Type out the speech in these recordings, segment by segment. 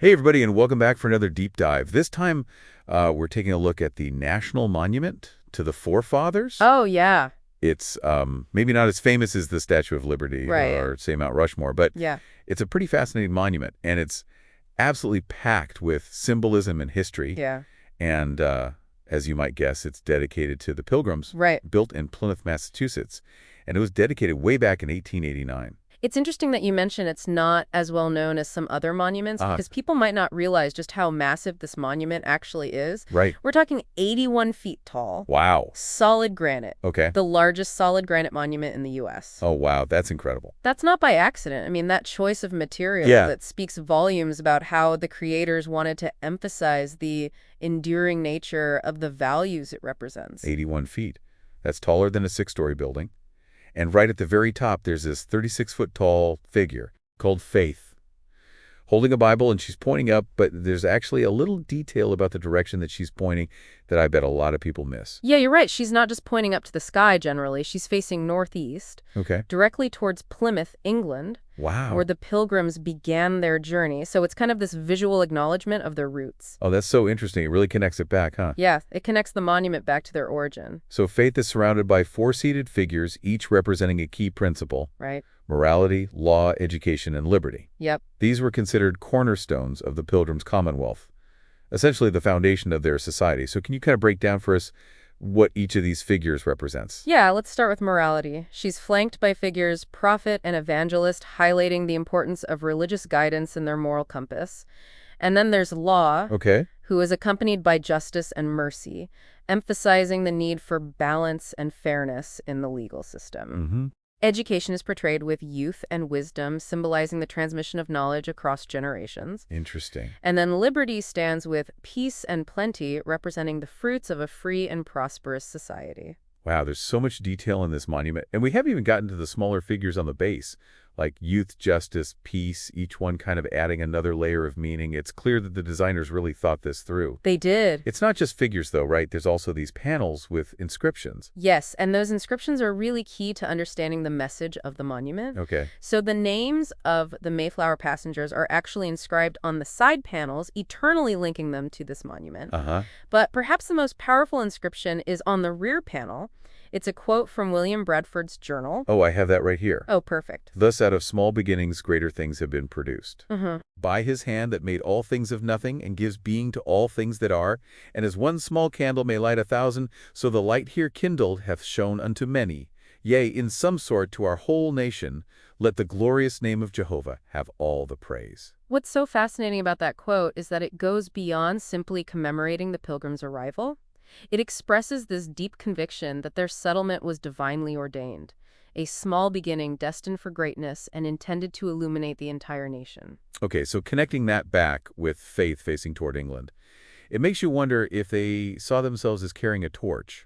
Hey, everybody, and welcome back for another deep dive. This time, we're taking a look at the National Monument to the Forefathers. Oh, yeah. It's maybe not as famous as the Statue of Liberty Right. or, say, Mount Rushmore, but Yeah. it's a pretty fascinating monument, and it's absolutely packed with symbolism and history. Yeah. And as you might guess, it's dedicated to the Pilgrims, Right. built in Plymouth, Massachusetts, and it was dedicated way back in 1889. It's interesting that you mention it's not as well known as some other monuments Ah, because people might not realize just how massive this monument actually is. right. We're talking 81 feet tall, Wow. solid granite, Okay. the largest solid granite monument in the U.S. Oh, wow. That's incredible. That's not by accident. I mean, that choice of material Yeah. that speaks volumes about how the creators wanted to emphasize the enduring nature of the values it represents. 81 feet. That's taller than a six-story building. And right at the very top, there's this 36-foot-tall figure called Faith, holding a Bible, and she's pointing up, but there's actually a little detail about the direction that she's pointing that I bet a lot of people miss. Yeah, you're right. She's not just pointing up to the sky generally. She's facing northeast, Okay. directly towards Plymouth, England, Wow. where the Pilgrims began their journey. So it's kind of this visual acknowledgement of their roots. Oh, that's so interesting. It really connects it back, huh? Yeah, it connects the monument back to their origin, So Faith is surrounded by four seated figures, each representing a key principle: right? morality, law, education, and liberty. Yep. These were considered cornerstones of the Pilgrims' Commonwealth, essentially the foundation of their society. So can you kind of break down for us what each of these figures represents? Yeah, let's start with morality. She's flanked by figures prophet and evangelist, highlighting the importance of religious guidance in their moral compass. And then there's law, Okay. who is accompanied by justice and mercy, emphasizing the need for balance and fairness in the legal system. Mm-hmm. Education is portrayed with youth and wisdom, symbolizing the transmission of knowledge across generations. Interesting. And then liberty stands with peace and plenty, representing the fruits of a free and prosperous society. Wow, there's so much detail in this monument. And we haven't even gotten to the smaller figures on the base, like youth, justice, peace, each one kind of adding another layer of meaning. It's clear that the designers really thought this through. They did. It's not just figures, though, right? There's also these panels with inscriptions. Yes, and those inscriptions are really key to understanding the message of the monument. Okay. So the names of the Mayflower passengers are actually inscribed on the side panels, eternally linking them to this monument. Uh-huh. But perhaps the most powerful inscription is on the rear panel. It's a quote from William Bradford's journal. Oh, I have that right here. Oh, perfect. Thus out of small beginnings greater things have been produced. Mm-hmm. By his hand that made all things of nothing, and gives being to all things that are, and as one small candle may light 1,000, so the light here kindled hath shone unto many. Yea, in some sort to our whole nation, let the glorious name of Jehovah have all the praise. What's so fascinating about that quote is that it goes beyond simply commemorating the Pilgrims' arrival. It expresses this deep conviction that their settlement was divinely ordained, a small beginning destined for greatness and intended to illuminate the entire nation. Okay, so connecting that back with faith facing toward England, it makes you wonder if they saw themselves as carrying a torch.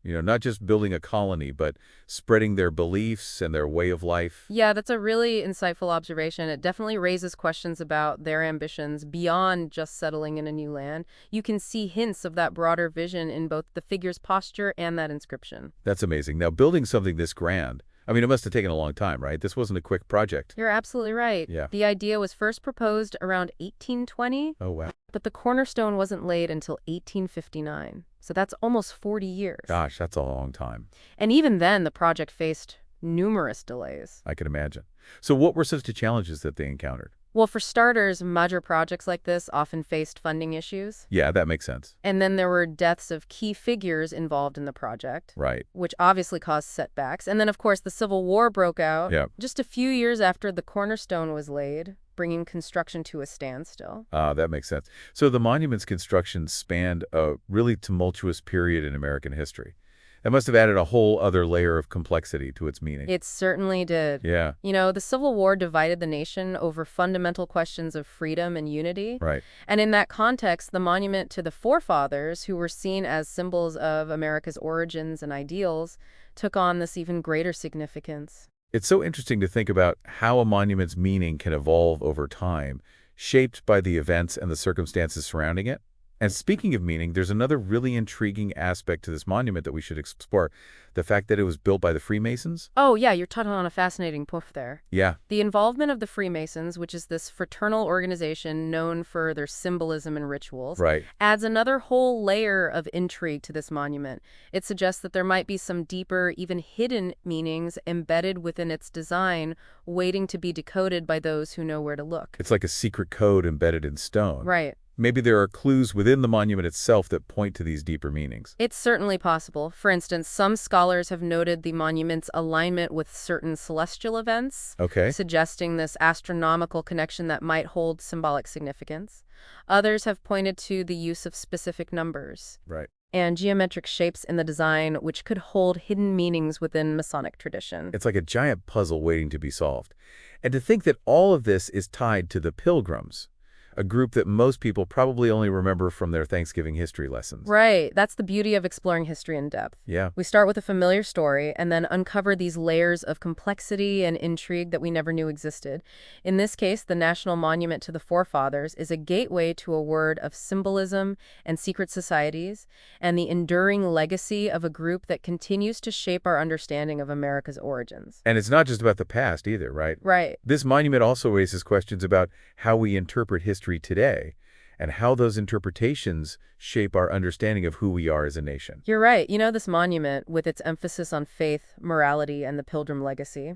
You know, not just building a colony, but spreading their beliefs and their way of life. Yeah, that's a really insightful observation. It definitely raises questions about their ambitions beyond just settling in a new land. You can see hints of that broader vision in both the figure's posture and that inscription. That's amazing. Now, building something this grand, I mean, it must have taken a long time, right? This wasn't a quick project. You're absolutely right. Yeah. The idea was first proposed around 1820, Oh, wow. but the cornerstone wasn't laid until 1859. So that's almost 40 years. Gosh, that's a long time. And even then, the project faced numerous delays. I can imagine. So what were some of the challenges that they encountered? Well, for starters, major projects like this often faced funding issues. Yeah, that makes sense. And then there were deaths of key figures involved in the project, Right. which obviously caused setbacks. And then, of course, the Civil War broke out Yeah. just a few years after the cornerstone was laid, bringing construction to a standstill. That makes sense. So the monument's construction spanned a really tumultuous period in American history. That must have added a whole other layer of complexity to its meaning. It certainly did. Yeah, You know, the Civil War divided the nation over fundamental questions of freedom and unity. right. And in that context, the monument to the Forefathers, who were seen as symbols of America's origins and ideals, took on this even greater significance. It's so interesting to think about how a monument's meaning can evolve over time, shaped by the events and the circumstances surrounding it. And speaking of meaning, there's another really intriguing aspect to this monument that we should explore, the fact that it was built by the Freemasons. Oh, yeah, you're touching on a fascinating poof there. Yeah, The involvement of the Freemasons, which is this fraternal organization known for their symbolism and rituals, right. adds another whole layer of intrigue to this monument. It suggests that there might be some deeper, even hidden meanings embedded within its design, waiting to be decoded by those who know where to look. It's like a secret code embedded in stone. Right. Maybe there are clues within the monument itself that point to these deeper meanings. It's certainly possible. For instance, some scholars have noted the monument's alignment with certain celestial events, Okay. suggesting this astronomical connection that might hold symbolic significance. Others have pointed to the use of specific numbers Right. and geometric shapes in the design, which could hold hidden meanings within Masonic tradition. It's like a giant puzzle waiting to be solved. And to think that all of this is tied to the Pilgrims, a group that most people probably only remember from their Thanksgiving history lessons. Right. That's the beauty of exploring history in depth. Yeah. We start with a familiar story and then uncover these layers of complexity and intrigue that we never knew existed. In this case, the National Monument to the Forefathers is a gateway to a world of symbolism and secret societies, and the enduring legacy of a group that continues to shape our understanding of America's origins. And it's not just about the past either, right? Right. This monument also raises questions about how we interpret history today and how those interpretations shape our understanding of who we are as a nation. You're right. You know, this monument, with its emphasis on faith, morality, and the Pilgrim legacy,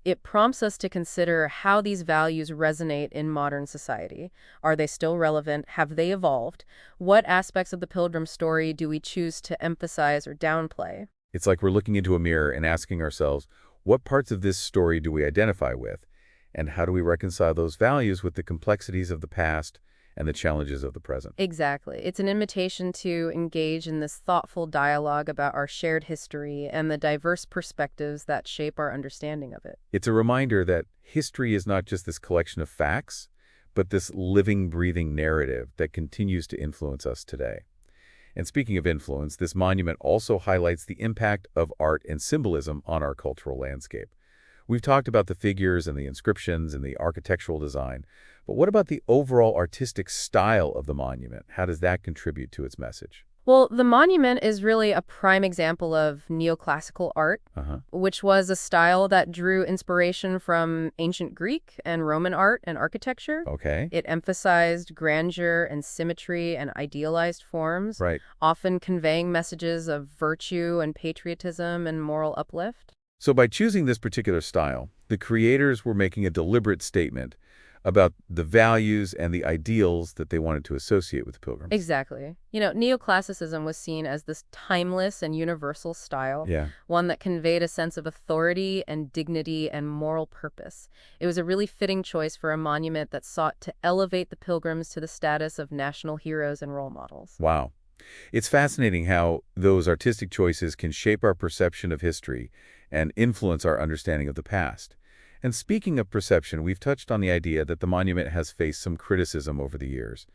it prompts us to consider how these values resonate in modern society. Are they still relevant? Have they evolved? What aspects of the Pilgrim story do we choose to emphasize or downplay? It's like we're looking into a mirror and asking ourselves, what parts of this story do we identify with? And how do we reconcile those values with the complexities of the past and the challenges of the present? Exactly. It's an invitation to engage in this thoughtful dialogue about our shared history and the diverse perspectives that shape our understanding of it. It's a reminder that history is not just this collection of facts, but this living, breathing narrative that continues to influence us today. And speaking of influence, this monument also highlights the impact of art and symbolism on our cultural landscape. We've talked about the figures and the inscriptions and the architectural design, but what about the overall artistic style of the monument? How does that contribute to its message? Well, the monument is really a prime example of neoclassical art, which was a style that drew inspiration from ancient Greek and Roman art and architecture. Okay. It emphasized grandeur and symmetry and idealized forms, Right. often conveying messages of virtue and patriotism and moral uplift. So by choosing this particular style, the creators were making a deliberate statement about the values and the ideals that they wanted to associate with the Pilgrims. Exactly. You know, neoclassicism was seen as this timeless and universal style, Yeah. one that conveyed a sense of authority and dignity and moral purpose. It was a really fitting choice for a monument that sought to elevate the Pilgrims to the status of national heroes and role models. Wow. It's fascinating how those artistic choices can shape our perception of history and influence our understanding of the past. And speaking of perception, we've touched on the idea that the monument has faced some criticism over the years.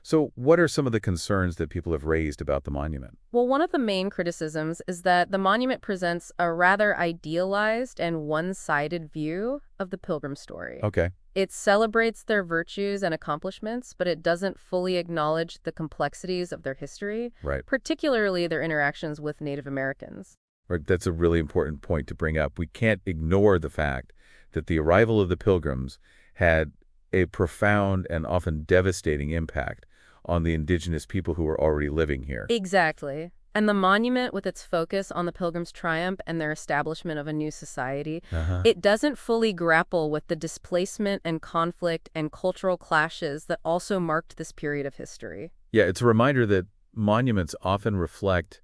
So what are some of the concerns that people have raised about the monument? Well, one of the main criticisms is that the monument presents a rather idealized and one-sided view of the Pilgrim story. Okay. It celebrates their virtues and accomplishments, but it doesn't fully acknowledge the complexities of their history, Right. particularly their interactions with Native Americans. Right. That's a really important point to bring up. We can't ignore the fact that the arrival of the Pilgrims had a profound and often devastating impact on the indigenous people who were already living here. Exactly. And the monument, with its focus on the Pilgrims' triumph and their establishment of a new society, it doesn't fully grapple with the displacement and conflict and cultural clashes that also marked this period of history. Yeah, it's a reminder that monuments often reflect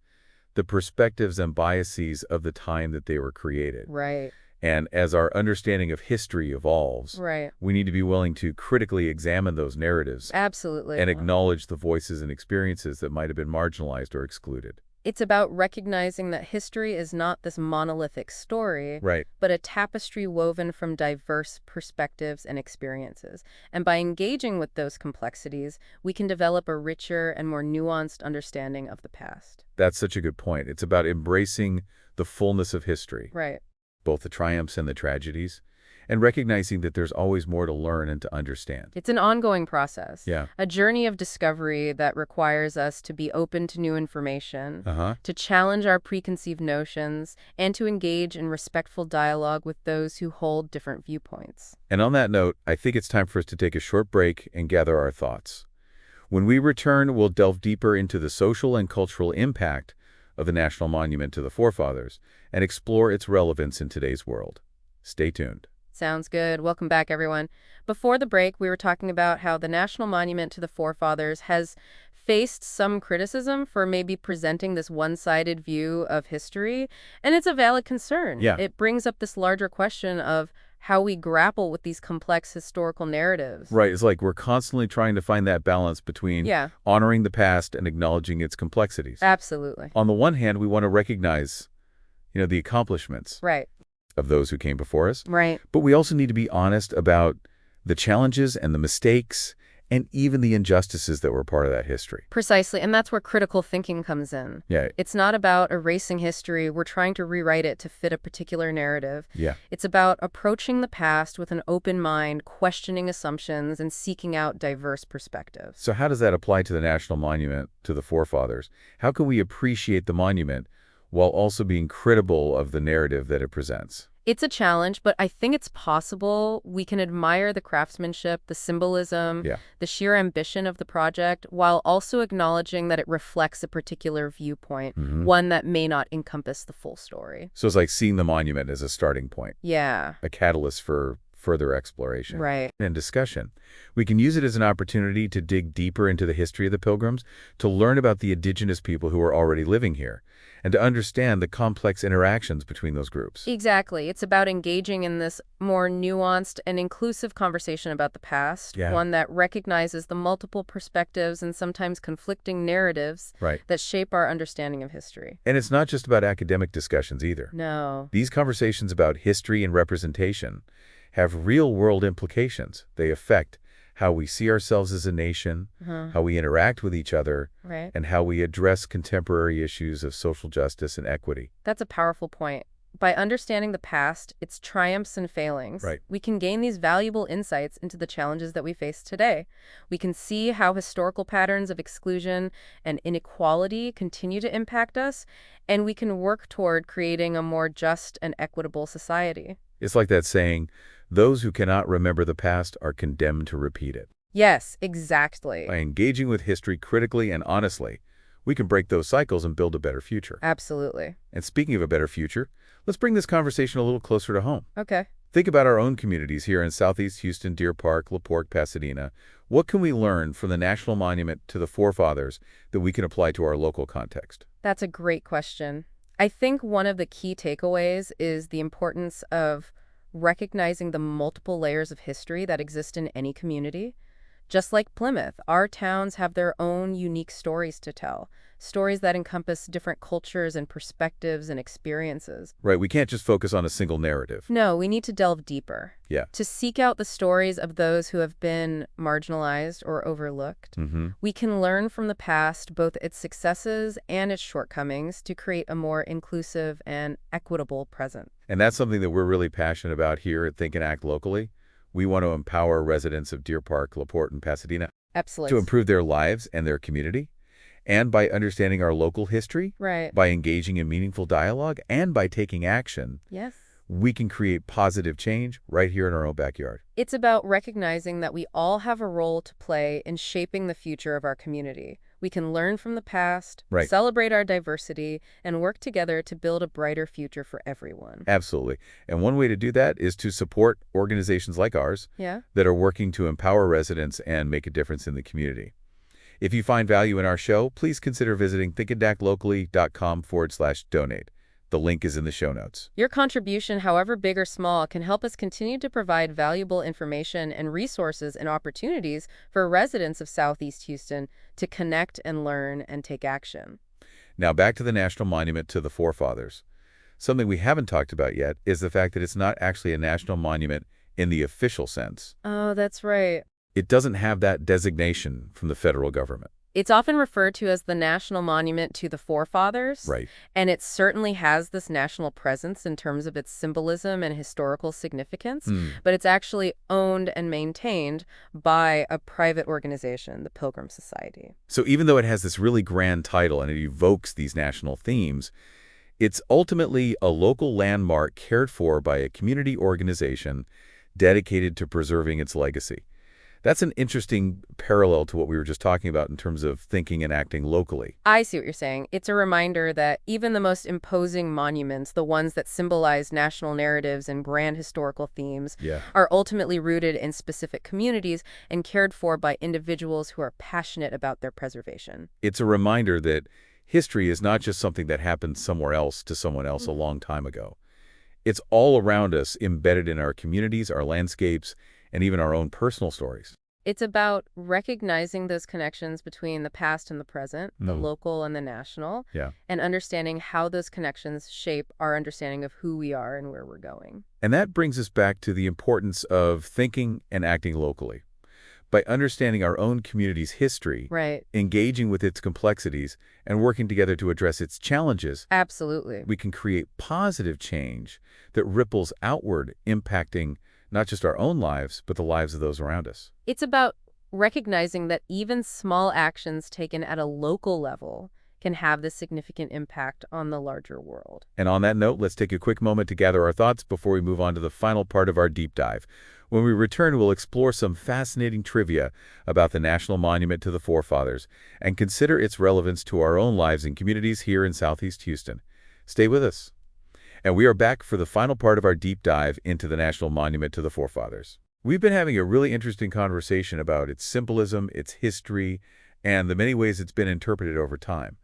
the perspectives and biases of the time that they were created. Right. And as our understanding of history evolves, Right. we need to be willing to critically examine those narratives Absolutely. and acknowledge the voices and experiences that might have been marginalized or excluded. It's about recognizing that history is not this monolithic story, Right. but a tapestry woven from diverse perspectives and experiences. And by engaging with those complexities, we can develop a richer and more nuanced understanding of the past. That's such a good point. It's about embracing the fullness of history, Right. both the triumphs and the tragedies, and recognizing that there's always more to learn and to understand. It's an ongoing process, Yeah. a journey of discovery that requires us to be open to new information, Uh-huh. to challenge our preconceived notions, and to engage in respectful dialogue with those who hold different viewpoints. And on that note, I think it's time for us to take a short break and gather our thoughts. When we return, we'll delve deeper into the social and cultural impact of the National Monument to the Forefathers and explore its relevance in today's world. Stay tuned. Sounds good. Welcome back, everyone. Before the break, we were talking about how the National Monument to the Forefathers has faced some criticism for maybe presenting this one-sided view of history, and it's a valid concern. Yeah. It brings up this larger question of how we grapple with these complex historical narratives. Right, it's like we're constantly trying to find that balance between Yeah, honoring the past and acknowledging its complexities. absolutely. On the one hand, we want to recognize, the accomplishments Right, of those who came before us, right. but we also need to be honest about the challenges and the mistakes and even the injustices that were part of that history. Precisely, and that's where critical thinking comes in. Yeah, It's not about erasing history. We're trying to rewrite it to fit a particular narrative. yeah. It's about approaching the past with an open mind, questioning assumptions, and seeking out diverse perspectives. So how does that apply to the National Monument to the Forefathers? How can we appreciate the monument while also being critical of the narrative that it presents? It's a challenge, but I think it's possible. We can admire the craftsmanship, the symbolism, Yeah. the sheer ambition of the project, while also acknowledging that it reflects a particular viewpoint, one that may not encompass the full story. So it's like seeing the monument as a starting point, Yeah, a catalyst for further exploration right. and discussion. We can use it as an opportunity to dig deeper into the history of the Pilgrims, to learn about the indigenous people who are already living here, and to understand the complex interactions between those groups. Exactly. It's about engaging in this more nuanced and inclusive conversation about the past, Yeah. one that recognizes the multiple perspectives and sometimes conflicting narratives Right. that shape our understanding of history. And it's not just about academic discussions either. No. These conversations about history and representation have real-world implications. They affect how we see ourselves as a nation, how we interact with each other, Right. and how we address contemporary issues of social justice and equity. That's a powerful point. By understanding the past, its triumphs and failings, Right. we can gain these valuable insights into the challenges that we face today. We can see how historical patterns of exclusion and inequality continue to impact us, and we can work toward creating a more just and equitable society. It's like that saying, those who cannot remember the past are condemned to repeat it. Yes, exactly. By engaging with history critically and honestly, we can break those cycles and build a better future. Absolutely. And speaking of a better future, let's bring this conversation a little closer to home. Okay. Think about our own communities here in Southeast Houston, Deer Park, LaPorte, Pasadena. What can we learn from the National Monument to the Forefathers that we can apply to our local context? That's a great question. I think one of the key takeaways is the importance of recognizing the multiple layers of history that exist in any community. Just like Plymouth, our towns have their own unique stories to tell, stories that encompass different cultures and perspectives and experiences. Right, we can't just focus on a single narrative. No, we need to delve deeper. Yeah. To seek out the stories of those who have been marginalized or overlooked. We can learn from the past, both its successes and its shortcomings, to create a more inclusive and equitable present. And that's something that we're really passionate about here at Think and Act Locally. We want to empower residents of Deer Park, LaPorte, and Pasadena Absolutely. to improve their lives and their community. And by understanding our local history, Right. by engaging in meaningful dialogue, and by taking action, Yes. we can create positive change right here in our own backyard. It's about recognizing that we all have a role to play in shaping the future of our community. We can learn from the past, Right. celebrate our diversity, and work together to build a brighter future for everyone. Absolutely. And one way to do that is to support organizations like ours Yeah? that are working to empower residents and make a difference in the community. If you find value in our show, please consider visiting thinkandactlocally.com/donate. The link is in the show notes. Your contribution, however big or small, can help us continue to provide valuable information and resources and opportunities for residents of Southeast Houston to connect and learn and take action. Now back to the National Monument to the Forefathers. Something we haven't talked about yet is the fact that it's not actually a national monument in the official sense. Oh, that's right. It doesn't have that designation from the federal government. It's often referred to as the National Monument to the Forefathers, Right. and it certainly has this national presence in terms of its symbolism and historical significance, Hmm. but it's actually owned and maintained by a private organization, the Pilgrim Society. So even though it has this really grand title and it evokes these national themes, it's ultimately a local landmark cared for by a community organization dedicated to preserving its legacy. That's an interesting parallel to what we were just talking about in terms of thinking and acting locally. I see what you're saying. It's a reminder that even the most imposing monuments, the ones that symbolize national narratives and grand historical themes, Yeah. are ultimately rooted in specific communities and cared for by individuals who are passionate about their preservation. It's a reminder that history is not just something that happened somewhere else to someone else a long time ago. It's all around us, embedded in our communities, our landscapes, and even our own personal stories. It's about recognizing those connections between the past and the present, the Mm. local and the national, Yeah. and understanding how those connections shape our understanding of who we are and where we're going. And that brings us back to the importance of thinking and acting locally. By understanding our own community's history, Right. engaging with its complexities, and working together to address its challenges, Absolutely. we can create positive change that ripples outward, impacting not just our own lives, but the lives of those around us. It's about recognizing that even small actions taken at a local level can have this significant impact on the larger world. And on that note, let's take a quick moment to gather our thoughts before we move on to the final part of our deep dive. When we return, we'll explore some fascinating trivia about the National Monument to the Forefathers and consider its relevance to our own lives and communities here in Southeast Houston. Stay with us. And we are back for the final part of our deep dive into the National Monument to the Forefathers. We've been having a really interesting conversation about its symbolism, its history, and the many ways it's been interpreted over time.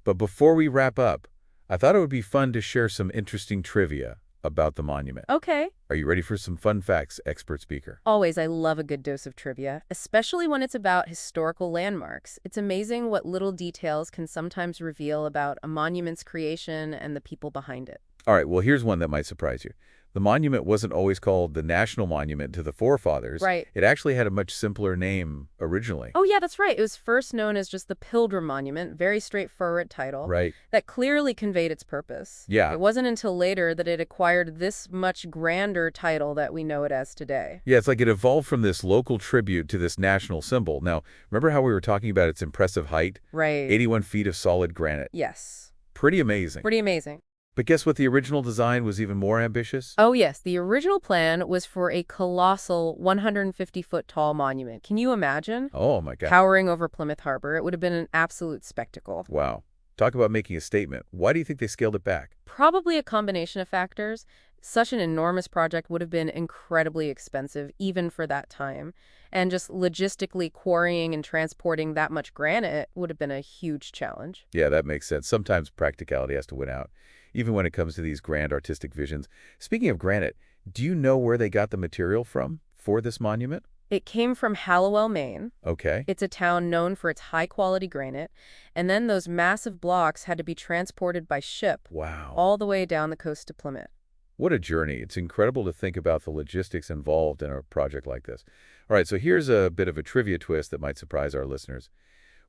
But before we wrap up, I thought it would be fun to share some interesting trivia about the monument. Okay. Are you ready for some fun facts, expert speaker? Always, I love a good dose of trivia, especially when it's about historical landmarks. It's amazing what little details can sometimes reveal about a monument's creation and the people behind it. All right, well, here's one that might surprise you. The monument wasn't always called the National Monument to the Forefathers. Right. It actually had a much simpler name originally. Oh, yeah, that's right. It was first known as just the Pilgrim Monument, very straightforward title. Right. That clearly conveyed its purpose. Yeah. It wasn't until later that it acquired this much grander title that we know it as today. Yeah, it's like it evolved from this local tribute to this national symbol. Now, remember how we were talking about its impressive height? Right. 81 feet of solid granite. Yes. Pretty amazing. Pretty amazing. But guess what? The original design was even more ambitious? Oh, yes. The original plan was for a colossal 150-foot tall monument. Can you imagine? Oh, my God. Towering over Plymouth Harbor. It would have been an absolute spectacle. Wow. Talk about making a statement. Why do you think they scaled it back? Probably a combination of factors. Such an enormous project would have been incredibly expensive, even for that time. And just logistically quarrying and transporting that much granite would have been a huge challenge. Yeah, that makes sense. Sometimes practicality has to win out, even when it comes to these grand artistic visions. Speaking of granite, do you know where they got the material from for this monument? It came from Hallowell, Maine. Okay. It's a town known for its high-quality granite, and then those massive blocks had to be transported by ship Wow. all the way down the coast to Plymouth. What a journey. It's incredible to think about the logistics involved in a project like this. All right, so here's a bit of a trivia twist that might surprise our listeners.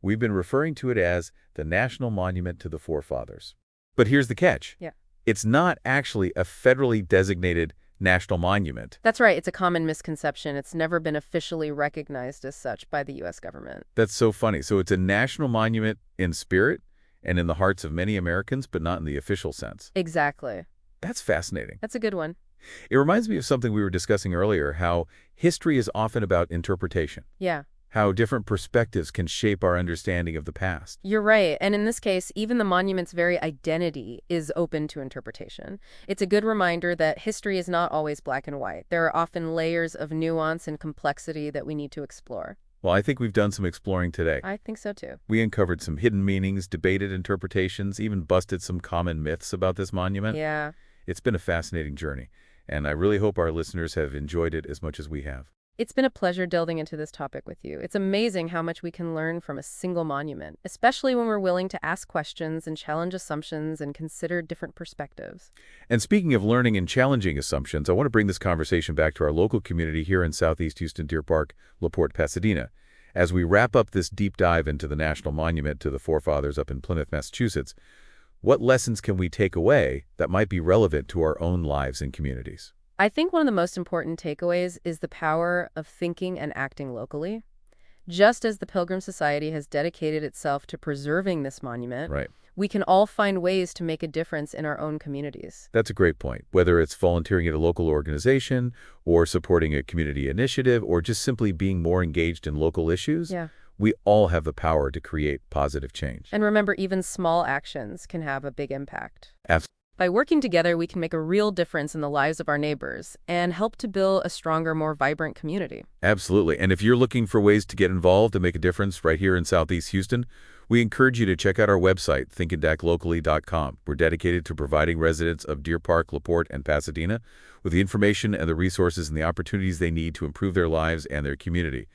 We've been referring to it as the National Monument to the Forefathers. But here's the catch. Yeah. It's not actually a federally designated national monument. That's right. It's a common misconception. It's never been officially recognized as such by the U.S. government. That's so funny. So it's a national monument in spirit and in the hearts of many Americans, but not in the official sense. Exactly. That's fascinating. That's a good one. It reminds me of something we were discussing earlier, how history is often about interpretation, Yeah. how different perspectives can shape our understanding of the past. You're right. And in this case, even the monument's very identity is open to interpretation. It's a good reminder that history is not always black and white. There are often layers of nuance and complexity that we need to explore. Well, I think we've done some exploring today. I think so, too. We uncovered some hidden meanings, debated interpretations, even busted some common myths about this monument. Yeah. It's been a fascinating journey, and I really hope our listeners have enjoyed it as much as we have. It's been a pleasure delving into this topic with you. It's amazing how much we can learn from a single monument, especially when we're willing to ask questions and challenge assumptions and consider different perspectives. And speaking of learning and challenging assumptions, I want to bring this conversation back to our local community here in Southeast Houston Deer Park, LaPorte, Pasadena. As we wrap up this deep dive into the National Monument to the Forefathers up in Plymouth, Massachusetts, what lessons can we take away that might be relevant to our own lives and communities? I think one of the most important takeaways is the power of thinking and acting locally. Just as the Pilgrim Society has dedicated itself to preserving this monument, Right. we can all find ways to make a difference in our own communities. That's a great point. Whether it's volunteering at a local organization, or supporting a community initiative, or just simply being more engaged in local issues, Yeah. we all have the power to create positive change. And remember, even small actions can have a big impact. Absolutely. By working together, we can make a real difference in the lives of our neighbors and help to build a stronger, more vibrant community. Absolutely. And if you're looking for ways to get involved and make a difference right here in Southeast Houston, we encourage you to check out our website, thinkandactlocally.com. We're dedicated to providing residents of Deer Park, LaPorte, and Pasadena with the information and the resources and the opportunities they need to improve their lives and their community.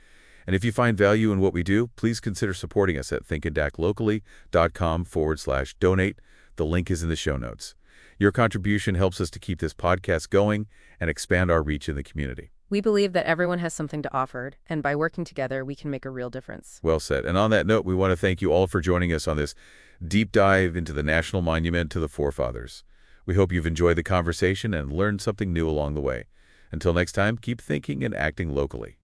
And if you find value in what we do, please consider supporting us at thinkandactlocally.com/donate. The link is in the show notes. Your contribution helps us to keep this podcast going and expand our reach in the community. We believe that everyone has something to offer, and by working together, we can make a real difference. Well said. And on that note, we want to thank you all for joining us on this deep dive into the National Monument to the Forefathers. We hope you've enjoyed the conversation and learned something new along the way. Until next time, keep thinking and acting locally.